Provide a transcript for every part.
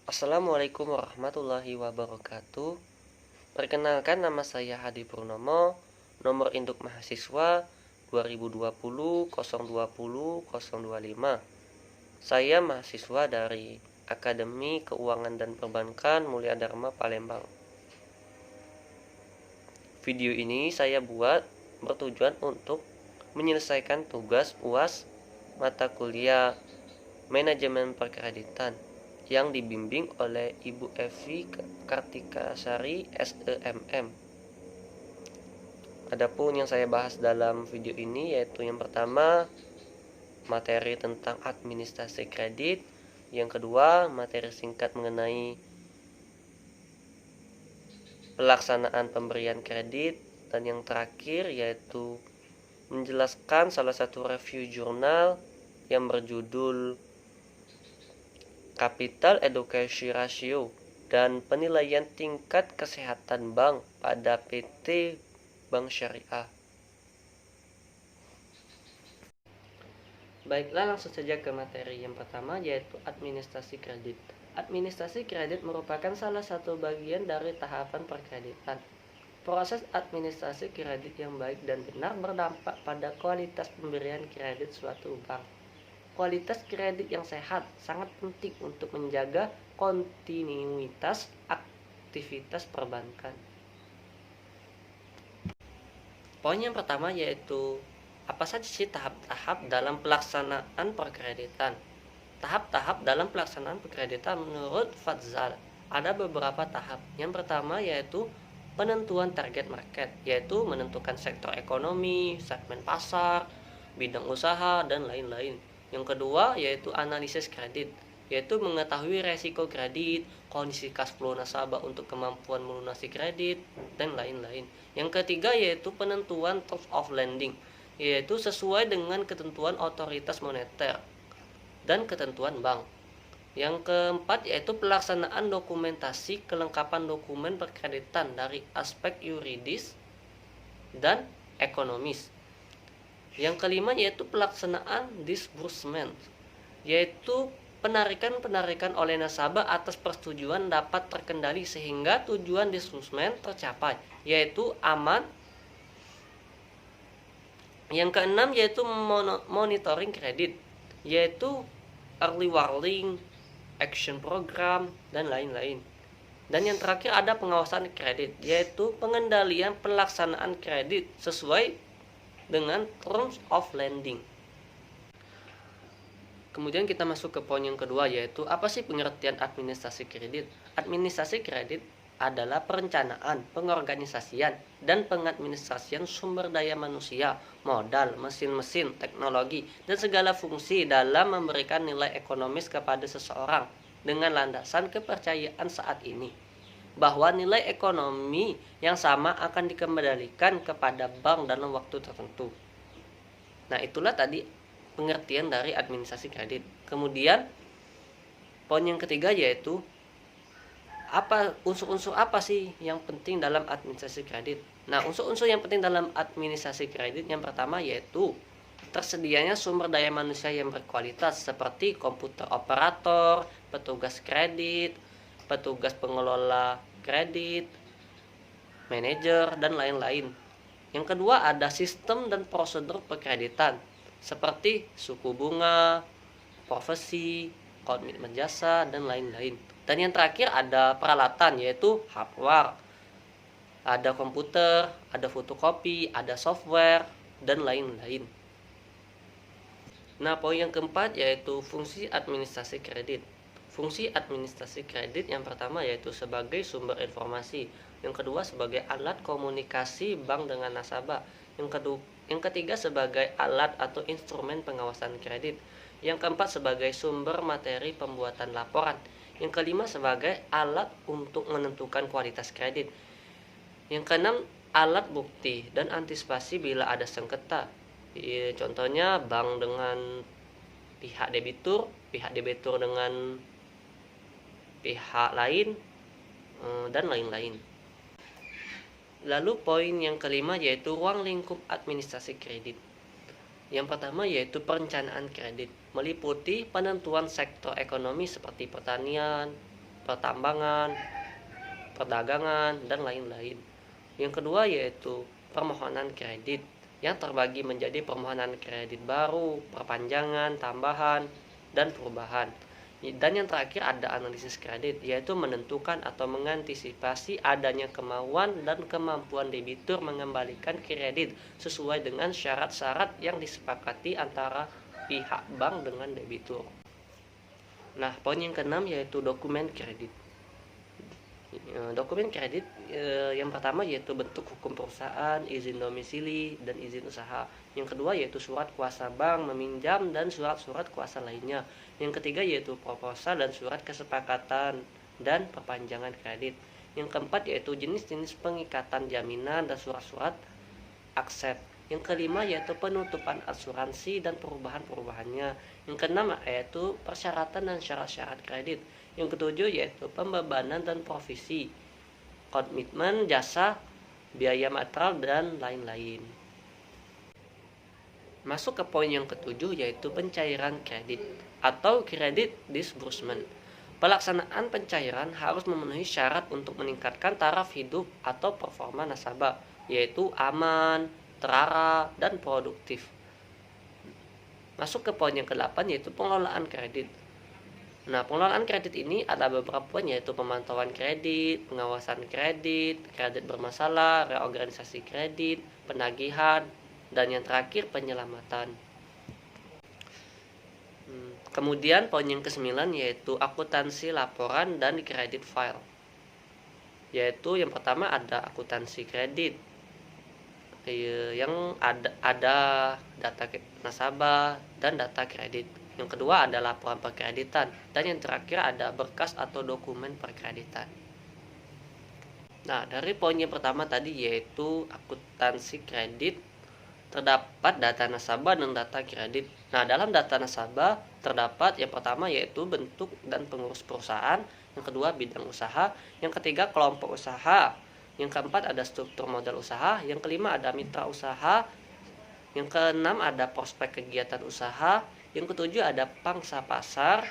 Assalamualaikum warahmatullahi wabarakatuh. Perkenalkan, nama saya Hadi Purnomo, nomor induk mahasiswa 2020 020 025. Saya mahasiswa dari Akademi Keuangan dan Perbankan Mulia Dharma Palembang. Video ini saya buat bertujuan untuk menyelesaikan tugas UAS mata kuliah Manajemen Perkreditan yang dibimbing oleh Ibu Evi Kartikasari SEMM. Adapun yang saya bahas dalam video ini yaitu yang pertama, materi tentang administrasi kredit, yang kedua, materi singkat mengenai pelaksanaan pemberian kredit, dan yang terakhir yaitu menjelaskan salah satu review jurnal yang berjudul Capital Adequacy Ratio dan penilaian tingkat kesehatan bank pada PT Bank Syariah. Baiklah, langsung saja ke materi yang pertama, yaitu administrasi kredit. Administrasi kredit merupakan salah satu bagian dari tahapan perkreditan. Proses administrasi kredit yang baik dan benar berdampak pada kualitas pemberian kredit suatu bank. Kualitas kredit yang sehat sangat penting untuk menjaga kontinuitas aktivitas perbankan. Poin yang pertama yaitu apa saja sih tahap-tahap dalam pelaksanaan perkreditan. Tahap-tahap dalam pelaksanaan perkreditan menurut Fadzal ada beberapa tahap. Yang pertama yaitu penentuan target market, yaitu menentukan sektor ekonomi, segmen pasar, bidang usaha, dan lain-lain. Yang kedua yaitu analisis kredit, yaitu mengetahui resiko kredit, kondisi cash flow nasabah untuk kemampuan melunasi kredit, dan lain-lain. Yang ketiga yaitu penentuan terms of lending, yaitu sesuai dengan ketentuan otoritas moneter dan ketentuan bank. Yang keempat yaitu pelaksanaan dokumentasi kelengkapan dokumen perkreditan dari aspek yuridis dan ekonomis. Yang kelima yaitu pelaksanaan disbursement, yaitu penarikan oleh nasabah atas persetujuan dapat terkendali sehingga tujuan disbursement tercapai, yaitu aman. Yang keenam yaitu monitoring kredit, yaitu early warning, action program, dan lain-lain. Dan yang terakhir ada pengawasan kredit, yaitu pengendalian pelaksanaan kredit sesuai dengan terms of lending. Kemudian kita masuk ke poin yang kedua, yaitu apa sih pengertian administrasi kredit? Administrasi kredit adalah perencanaan, pengorganisasian, dan pengadministrasian sumber daya manusia, modal, mesin-mesin, teknologi, dan segala fungsi dalam memberikan nilai ekonomis kepada seseorang dengan landasan kepercayaan saat ini bahwa nilai ekonomi yang sama akan dikembalikan kepada bank dalam waktu tertentu. Nah, itulah tadi pengertian dari administrasi kredit. Kemudian poin yang ketiga yaitu apa unsur-unsur apa sih yang penting dalam administrasi kredit. Nah, unsur-unsur yang penting dalam administrasi kredit yang pertama yaitu tersedianya sumber daya manusia yang berkualitas seperti komputer operator, petugas kredit, petugas pengelola kredit, manajer, dan lain-lain. Yang kedua ada sistem dan prosedur perkreditan seperti suku bunga, profesi, komitmen jasa, dan lain-lain. Dan yang terakhir ada peralatan yaitu hardware, ada komputer, ada fotokopi, ada software, dan lain-lain. Nah, poin yang keempat yaitu fungsi administrasi kredit. Fungsi administrasi kredit yang pertama yaitu sebagai sumber informasi, yang kedua sebagai alat komunikasi bank dengan nasabah, yang ketiga sebagai alat atau instrumen pengawasan kredit, yang keempat sebagai sumber materi pembuatan laporan, yang kelima sebagai alat untuk menentukan kualitas kredit, yang keenam alat bukti dan antisipasi bila ada sengketa. Contohnya bank dengan pihak debitur dengan pihak lain, dan lain-lain. Lalu poin yang kelima yaitu ruang lingkup administrasi kredit. Yang pertama yaitu perencanaan kredit, meliputi penentuan sektor ekonomi seperti pertanian, pertambangan, perdagangan, dan lain-lain. Yang kedua yaitu permohonan kredit yang terbagi menjadi permohonan kredit baru, perpanjangan, tambahan, dan perubahan. Dan yang terakhir ada analisis kredit, yaitu menentukan atau mengantisipasi adanya kemauan dan kemampuan debitur mengembalikan kredit sesuai dengan syarat-syarat yang disepakati antara pihak bank dengan debitur. Nah, poin yang keenam yaitu dokumen kredit. Dokumen kredit yang pertama yaitu bentuk hukum perusahaan, izin domisili, dan izin usaha. Yang kedua yaitu surat kuasa bank meminjam dan surat-surat kuasa lainnya. Yang ketiga yaitu proposal dan surat kesepakatan dan perpanjangan kredit. Yang keempat yaitu jenis-jenis pengikatan jaminan dan surat-surat aksep. Yang kelima yaitu penutupan asuransi dan perubahan-perubahannya. Yang keenam yaitu persyaratan dan syarat-syarat kredit. Yang ketujuh yaitu pembebanan dan provisi, komitmen jasa, biaya material, dan lain-lain. Masuk ke poin yang ketujuh yaitu pencairan kredit atau kredit disbursement. Pelaksanaan pencairan harus memenuhi syarat untuk meningkatkan taraf hidup atau performa nasabah, yaitu aman, terarah, dan produktif. Masuk ke poin yang ke-8 yaitu pengelolaan kredit. Nah, pengelolaan kredit ini ada beberapa poin yaitu pemantauan kredit, pengawasan kredit, kredit bermasalah, reorganisasi kredit, penagihan, dan yang terakhir penyelamatan. Kemudian poin yang ke-9 yaitu akuntansi laporan dan kredit file. Yaitu yang pertama ada akuntansi kredit yang ada data nasabah dan data kredit. Yang kedua ada laporan perkreditan, dan yang terakhir ada berkas atau dokumen perkreditan. Nah, dari poin yang pertama tadi yaitu akuntansi kredit, terdapat data nasabah dan data kredit. Nah, dalam data nasabah terdapat yang pertama yaitu bentuk dan pengurus perusahaan, yang kedua bidang usaha, yang ketiga kelompok usaha, yang keempat ada struktur modal usaha, yang kelima ada mitra usaha, yang keenam ada prospek kegiatan usaha, yang ketujuh ada pangsa pasar,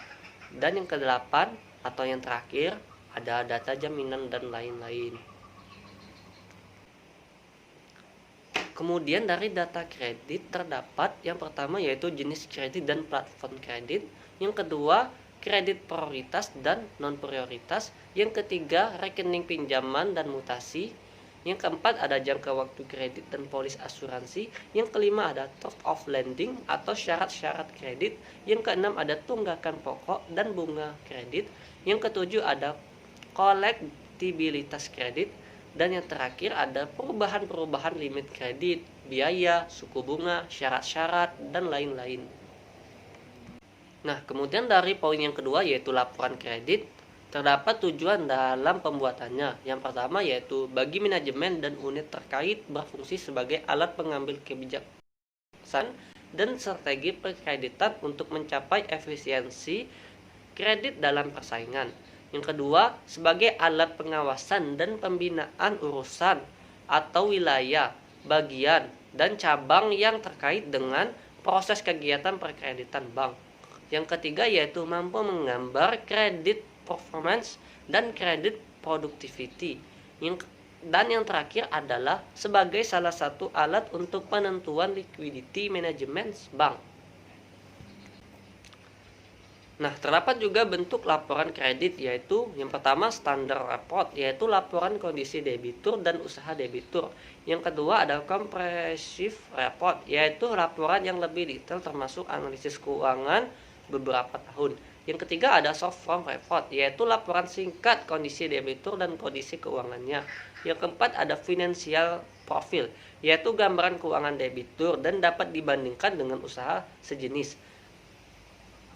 dan yang kedelapan atau yang terakhir ada data jaminan dan lain-lain. Kemudian dari data kredit terdapat yang pertama yaitu jenis kredit dan platform kredit, yang kedua kredit prioritas dan non prioritas, yang ketiga rekening pinjaman dan mutasi, yang keempat ada jangka waktu kredit dan polis asuransi, yang kelima ada term of lending atau syarat-syarat kredit, yang keenam ada tunggakan pokok dan bunga kredit, yang ketujuh ada kolektibilitas kredit, dan yang terakhir ada perubahan-perubahan limit kredit, biaya, suku bunga, syarat-syarat, dan lain-lain. Nah, kemudian dari poin yang kedua yaitu laporan kredit, terdapat tujuan dalam pembuatannya. Yang pertama yaitu bagi manajemen dan unit terkait berfungsi sebagai alat pengambil kebijaksanaan dan strategi perkreditan untuk mencapai efisiensi kredit dalam persaingan. Yang kedua, sebagai alat pengawasan dan pembinaan urusan atau wilayah, bagian, dan cabang yang terkait dengan proses kegiatan perkreditan bank. Yang ketiga yaitu mampu menggambar kredit performance dan kredit productivity. Dan yang terakhir adalah sebagai salah satu alat untuk penentuan liquidity management bank. Nah, terdapat juga bentuk laporan kredit yaitu yang pertama standard report yaitu laporan kondisi debitur dan usaha debitur. Yang kedua ada comprehensive report yaitu laporan yang lebih detail termasuk analisis keuangan beberapa tahun. Yang ketiga ada short form report yaitu laporan singkat kondisi debitur dan kondisi keuangannya. Yang keempat ada financial profile yaitu gambaran keuangan debitur dan dapat dibandingkan dengan usaha sejenis.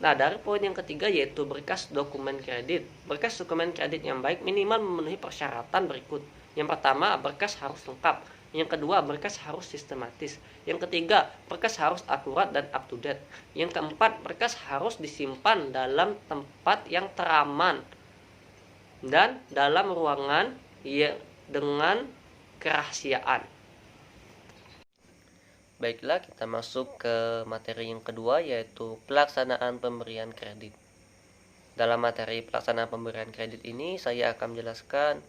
Nah, dari poin yang ketiga yaitu berkas dokumen kredit. Berkas dokumen kredit yang baik minimal memenuhi persyaratan berikut. Yang pertama, berkas harus lengkap. Yang kedua, berkas harus sistematis. Yang ketiga, berkas harus akurat dan up to date. Yang keempat, berkas harus disimpan dalam tempat yang teraman dan dalam ruangan dengan kerahasiaan. Baiklah, kita masuk ke materi yang kedua yaitu pelaksanaan pemberian kredit. Dalam materi pelaksanaan pemberian kredit ini, saya akan menjelaskan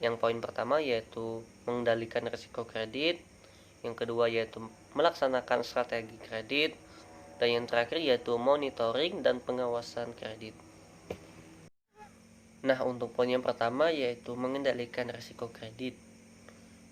yang poin pertama yaitu mengendalikan risiko kredit, yang kedua yaitu melaksanakan strategi kredit, dan yang terakhir yaitu monitoring dan pengawasan kredit. Nah, untuk poin yang pertama yaitu mengendalikan risiko kredit.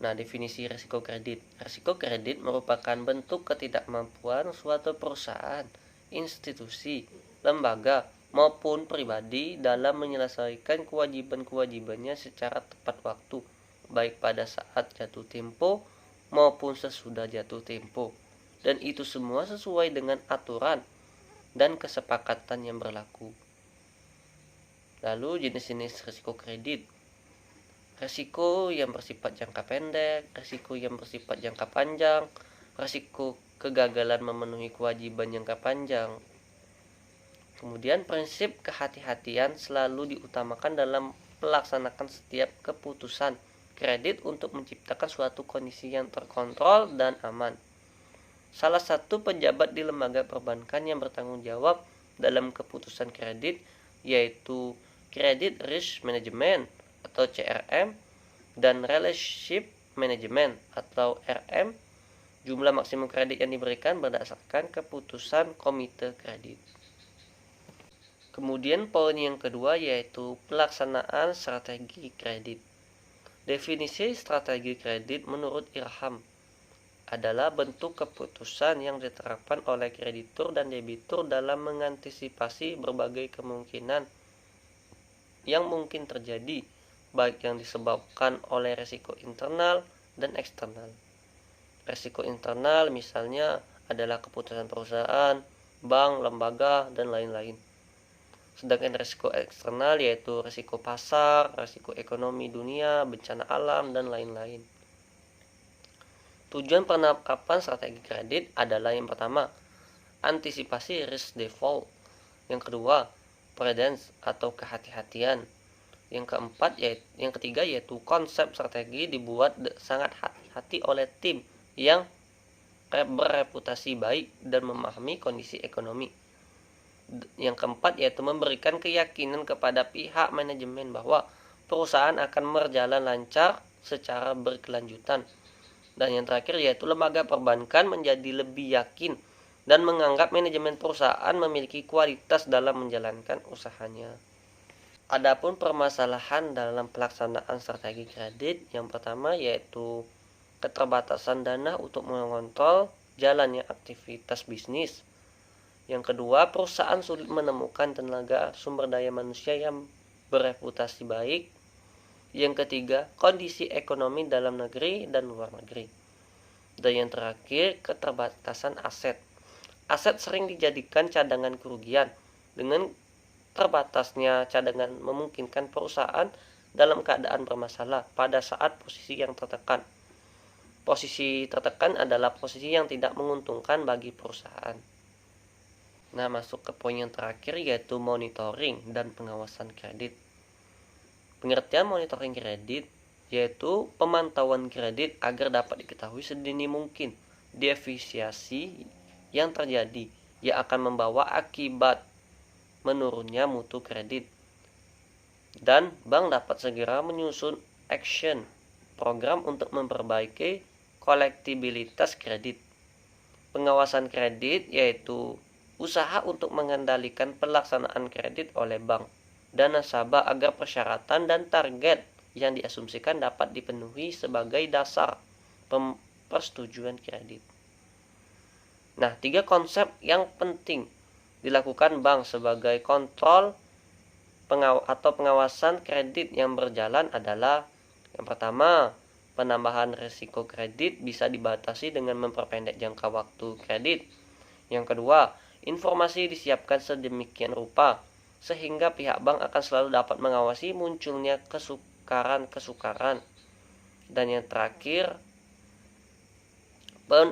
Nah, definisi risiko kredit. Risiko kredit merupakan bentuk ketidakmampuan suatu perusahaan, institusi, lembaga, maupun pribadi dalam menyelesaikan kewajiban-kewajibannya secara tepat waktu, baik pada saat jatuh tempo maupun sesudah jatuh tempo. Dan itu semua sesuai dengan aturan dan kesepakatan yang berlaku. Lalu jenis-jenis risiko kredit. Risiko yang bersifat jangka pendek, risiko yang bersifat jangka panjang, risiko kegagalan memenuhi kewajiban jangka panjang. Kemudian prinsip kehati-hatian selalu diutamakan dalam melaksanakan setiap keputusan kredit untuk menciptakan suatu kondisi yang terkontrol dan aman. Salah satu pejabat di lembaga perbankan yang bertanggung jawab dalam keputusan kredit yaitu Credit Risk Management atau CRM dan Relationship Management atau RM. Jumlah maksimum kredit yang diberikan berdasarkan keputusan komite kredit. Kemudian poin yang kedua yaitu pelaksanaan strategi kredit. Definisi strategi kredit menurut Irham adalah bentuk keputusan yang diterapkan oleh kreditur dan debitur dalam mengantisipasi berbagai kemungkinan yang mungkin terjadi, baik yang disebabkan oleh risiko internal dan eksternal. Risiko internal misalnya adalah keputusan perusahaan, bank, lembaga, dan lain-lain. Sedangkan risiko eksternal yaitu risiko pasar, risiko ekonomi dunia, bencana alam, dan lain-lain. Tujuan penerapan strategi kredit adalah yang pertama, antisipasi risk default. Yang kedua, prudence atau kehati-hatian. Yang ketiga yaitu konsep strategi dibuat sangat hati-hati oleh tim yang bereputasi baik dan memahami kondisi ekonomi. Yang keempat yaitu memberikan keyakinan kepada pihak manajemen bahwa perusahaan akan berjalan lancar secara berkelanjutan. Dan yang terakhir yaitu lembaga perbankan menjadi lebih yakin dan menganggap manajemen perusahaan memiliki kualitas dalam menjalankan usahanya. Adapun permasalahan dalam pelaksanaan strategi kredit, yang pertama yaitu keterbatasan dana untuk mengontrol jalannya aktivitas bisnis. Yang kedua, perusahaan sulit menemukan tenaga sumber daya manusia yang bereputasi baik. Yang ketiga, kondisi ekonomi dalam negeri dan luar negeri. Dan yang terakhir, keterbatasan aset. Aset sering dijadikan cadangan kerugian. Dengan terbatasnya cadangan memungkinkan perusahaan dalam keadaan bermasalah pada saat posisi yang tertekan. Posisi tertekan adalah posisi yang tidak menguntungkan bagi perusahaan. Nah, masuk ke poin yang terakhir yaitu monitoring dan pengawasan kredit. Pengertian monitoring kredit yaitu pemantauan kredit agar dapat diketahui sedini mungkin deviasi yang terjadi yang akan membawa akibat menurunnya mutu kredit, dan bank dapat segera menyusun action program untuk memperbaiki kolektibilitas kredit. Pengawasan kredit yaitu usaha untuk mengendalikan pelaksanaan kredit oleh bank dan nasabah agar persyaratan dan target yang diasumsikan dapat dipenuhi sebagai dasar persetujuan kredit. Nah, 3 konsep yang penting dilakukan bank sebagai kontrol atau pengawasan kredit yang berjalan adalah yang pertama, penambahan risiko kredit bisa dibatasi dengan memperpendek jangka waktu kredit. Yang kedua, informasi disiapkan sedemikian rupa sehingga pihak bank akan selalu dapat mengawasi munculnya kesukaran. Dan yang terakhir,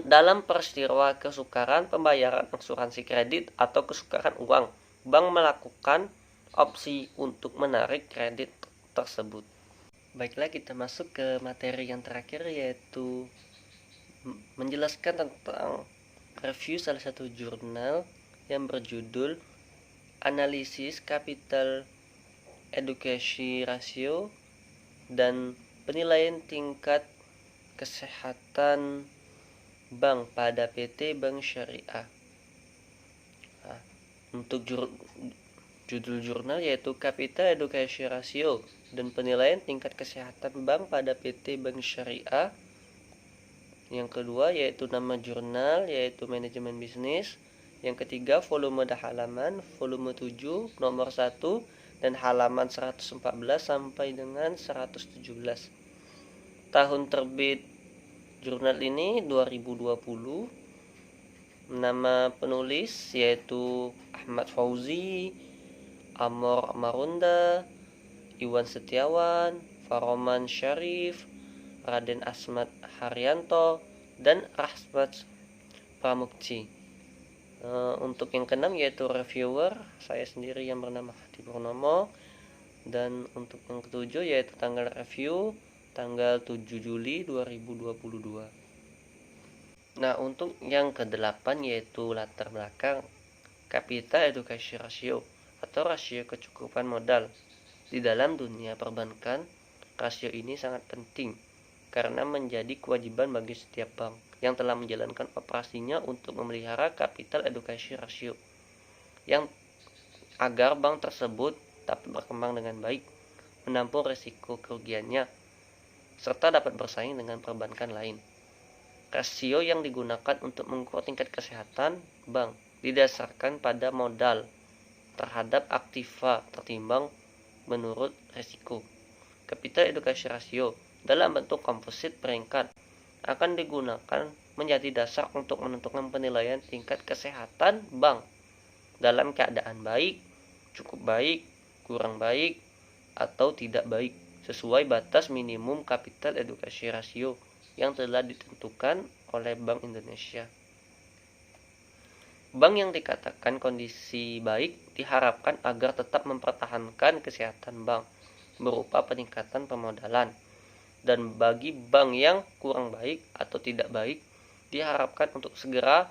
dalam peristiwa kesukaran pembayaran asuransi kredit atau kesukaran uang, bank melakukan opsi untuk menarik kredit tersebut. Baiklah, kita masuk ke materi yang terakhir yaitu menjelaskan tentang review salah satu jurnal yang berjudul analisis capital adequacy ratio, dan penilaian tingkat kesehatan bank pada PT Bank Syariah. Nah, untuk judul jurnal yaitu Capital Adequacy Ratio dan penilaian tingkat kesehatan bank pada PT Bank Syariah. Yang kedua yaitu nama jurnal yaitu Manajemen Bisnis. Yang ketiga volume halaman, volume 7 nomor 1 dan halaman 114 sampai dengan 117. Tahun terbit jurnal ini 2020. Nama penulis yaitu Ahmad Fauzi, Amor Marunda, Iwan Setiawan, Faroman Syarif, Raden Asmat Haryanto, dan Rahmat Pramukti. Untuk yang keenam yaitu reviewer, saya sendiri yang bernama Hadi Purnomo. Dan untuk yang ketujuh yaitu tanggal review tanggal 7 Juli 2022. Nah, untuk yang kedelapan yaitu latar belakang Capital Adequacy Ratio atau rasio kecukupan modal. Di dalam dunia perbankan, rasio ini sangat penting karena menjadi kewajiban bagi setiap bank yang telah menjalankan operasinya untuk memelihara Capital Adequacy Ratio yang agar bank tersebut dapat berkembang dengan baik, menampung risiko kerugiannya, serta dapat bersaing dengan perbankan lain. Rasio yang digunakan untuk mengukur tingkat kesehatan bank didasarkan pada modal terhadap aktiva tertimbang menurut risiko. Capital Adequacy Ratio dalam bentuk komposit peringkat akan digunakan menjadi dasar untuk menentukan penilaian tingkat kesehatan bank dalam keadaan baik, cukup baik, kurang baik, atau tidak baik sesuai batas minimum Capital Adequacy Ratio yang telah ditentukan oleh Bank Indonesia. Bank yang dikatakan kondisi baik diharapkan agar tetap mempertahankan kesehatan bank berupa peningkatan pemodalan. Dan bagi bank yang kurang baik atau tidak baik diharapkan untuk segera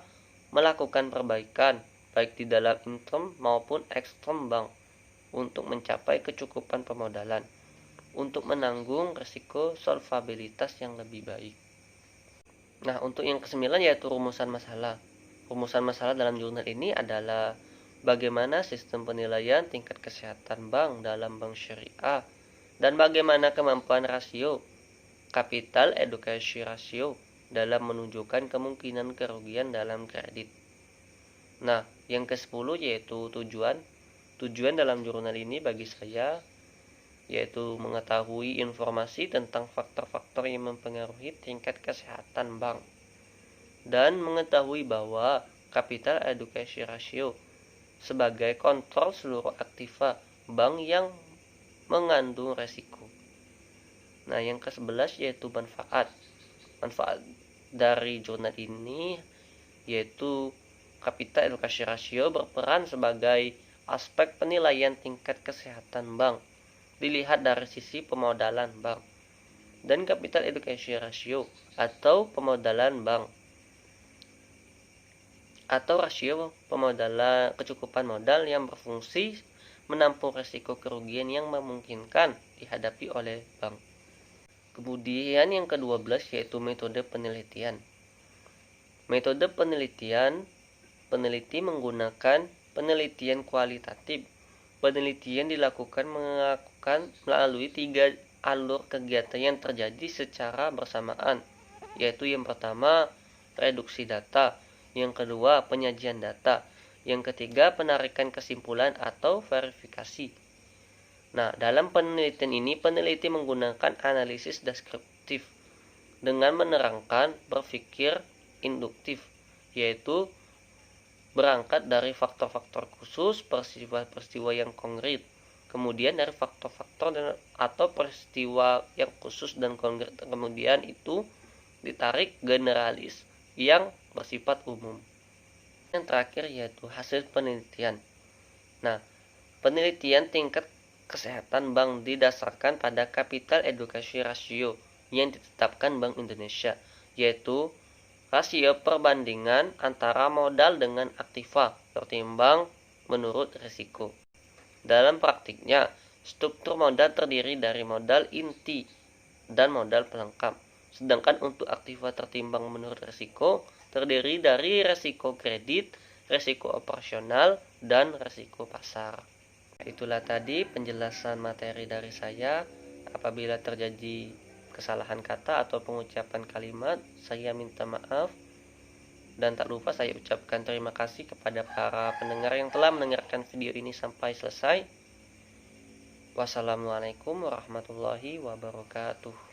melakukan perbaikan baik di dalam intern maupun ekstern bank untuk mencapai kecukupan pemodalan untuk menanggung risiko solvabilitas yang lebih baik. Nah, untuk yang kesembilan yaitu rumusan masalah. Rumusan masalah dalam jurnal ini adalah bagaimana sistem penilaian tingkat kesehatan bank dalam bank syariah dan bagaimana kemampuan rasio Capital Adequacy Ratio dalam menunjukkan kemungkinan kerugian dalam kredit. Nah, yang ke-10 yaitu tujuan. Tujuan dalam jurnal ini bagi saya yaitu mengetahui informasi tentang faktor-faktor yang mempengaruhi tingkat kesehatan bank dan mengetahui bahwa Capital Adequacy Ratio sebagai kontrol seluruh aktiva bank yang mengandung resiko. Nah, yang ke-11 yaitu manfaat. Manfaat dari jurnal ini yaitu Capital Adequacy Ratio berperan sebagai aspek penilaian tingkat kesehatan bank dilihat dari sisi pemodalan bank. Dan Capital Adequacy Ratio atau pemodalan bank atau rasio pemodalan kecukupan modal yang berfungsi menampung risiko kerugian yang memungkinkan dihadapi oleh bank. Kemudian yang ke-12 yaitu metode penelitian. Metode penelitian, peneliti menggunakan penelitian kualitatif. Penelitian dilakukan melalui 3 alur kegiatan yang terjadi secara bersamaan, yaitu yang pertama reduksi data, yang kedua penyajian data, yang ketiga penarikan kesimpulan atau verifikasi. Nah, dalam penelitian ini peneliti menggunakan analisis deskriptif dengan menerangkan berpikir induktif, yaitu berangkat dari faktor-faktor khusus, peristiwa-peristiwa yang konkret, kemudian dari faktor-faktor atau peristiwa yang khusus dan konkret, kemudian itu ditarik generalis yang bersifat umum. Yang terakhir yaitu hasil penelitian. Nah, penelitian tingkat kesehatan bank didasarkan pada Capital Adequacy Ratio yang ditetapkan Bank Indonesia, yaitu rasio perbandingan antara modal dengan aktiva tertimbang menurut risiko. Dalam praktiknya, struktur modal terdiri dari modal inti dan modal pelengkap. Sedangkan untuk aktiva tertimbang menurut risiko terdiri dari risiko kredit, risiko operasional, dan risiko pasar. Itulah tadi penjelasan materi dari saya. Apabila terjadi kesalahan kata atau pengucapan kalimat, saya minta maaf. Dan tak lupa saya ucapkan terima kasih kepada para pendengar yang telah mendengarkan video ini sampai selesai. Wassalamualaikum warahmatullahi wabarakatuh.